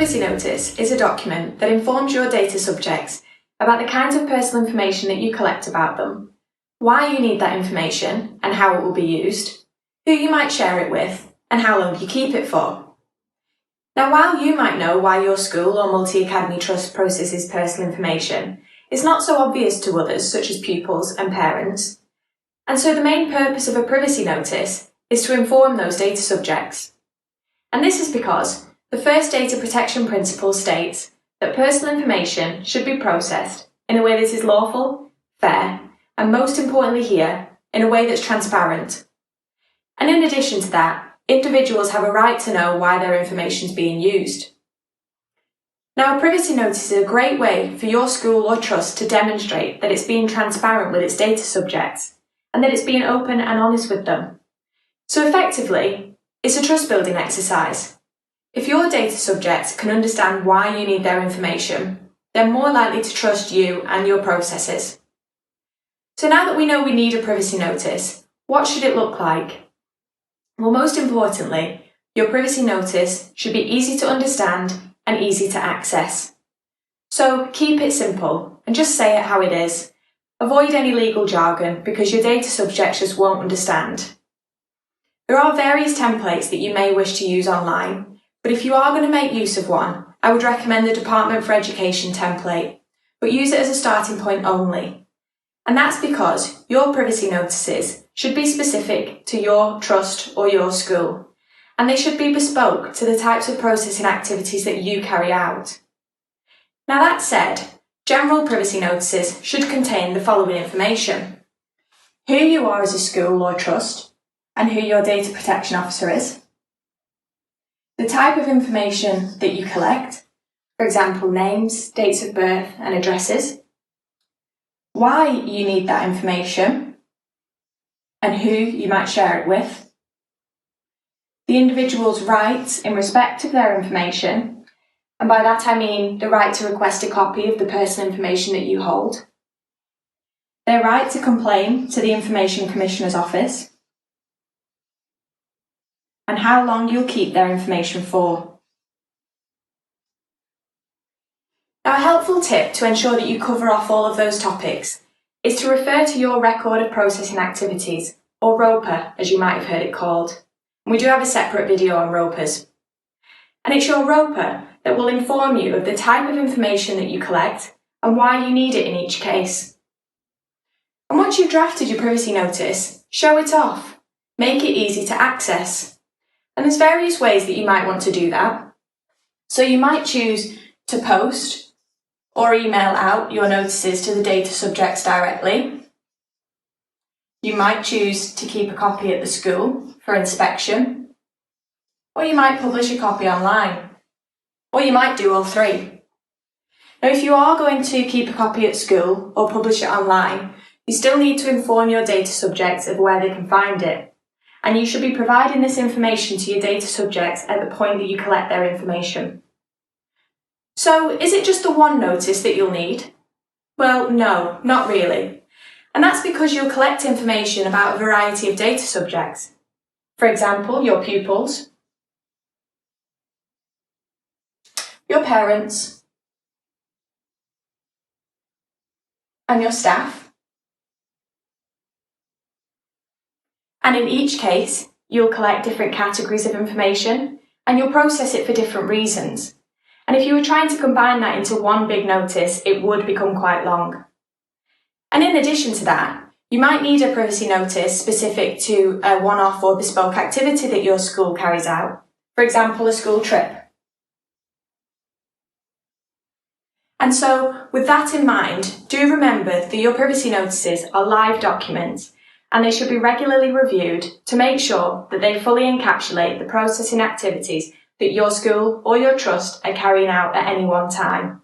privacy notice is a document that informs your data subjects about the kinds of personal information that you collect about them, why you need that information and how it will be used, who you might share it with, and how long you keep it for. Now, while you might know why your school or multi-academy trust processes personal information, it's not so obvious to others, such as pupils and parents. And so the main purpose of a privacy notice is to inform those data subjects. And this is because the first data protection principle states that personal information should be processed in a way that is lawful, fair, and most importantly here, in a way that's transparent. And in addition to that, individuals have a right to know why their information is being used. Now, a privacy notice is a great way for your school or trust to demonstrate that it's being transparent with its data subjects and that it's being open and honest with them. So effectively, it's a trust building exercise. If your data subjects can understand why you need their information, they're more likely to trust you and your processes. So now that we know we need a privacy notice, what should it look like? Well, most importantly, your privacy notice should be easy to understand and easy to access. So keep it simple and just say it how it is. Avoid any legal jargon because your data subjects just won't understand. There are various templates that you may wish to use online, but if you are going to make use of one, I would recommend the Department for Education template, but use it as a starting point only. And that's because your privacy notices should be specific to your trust or your school, and they should be bespoke to the types of processing activities that you carry out. Now that said, general privacy notices should contain the following information: who you are as a school or trust, and who your data protection officer is, the type of information that you collect, for example, names, dates of birth, and addresses, why you need that information, and who you might share it with, the individual's rights in respect of their information, and by that I mean the right to request a copy of the personal information that you hold, their right to complain to the Information Commissioner's Office, and how long you'll keep their information for. Now, a helpful tip to ensure that you cover off all of those topics is to refer to your Record of Processing Activities, or ROPA as you might have heard it called. And we do have a separate video on ROPAs. And it's your ROPA that will inform you of the type of information that you collect and why you need it in each case. And once you've drafted your privacy notice, show it off. Make it easy to access. And there's various ways that you might want to do that. So you might choose to post or email out your notices to the data subjects directly. You might choose to keep a copy at the school for inspection. Or you might publish a copy online. Or you might do all three. Now, if you are going to keep a copy at school or publish it online, you still need to inform your data subjects of where they can find it. And you should be providing this information to your data subjects at the point that you collect their information. So, is it just the one notice that you'll need? Well, no, not really. And that's because you'll collect information about a variety of data subjects. For example, your pupils, your parents, and your staff. And in each case, you'll collect different categories of information and you'll process it for different reasons. And if you were trying to combine that into one big notice, it would become quite long. And in addition to that, you might need a privacy notice specific to a one-off or bespoke activity that your school carries out. For example, a school trip. And so, with that in mind, do remember that your privacy notices are live documents and they should be regularly reviewed to make sure that they fully encapsulate the processing activities that your school or your trust are carrying out at any one time.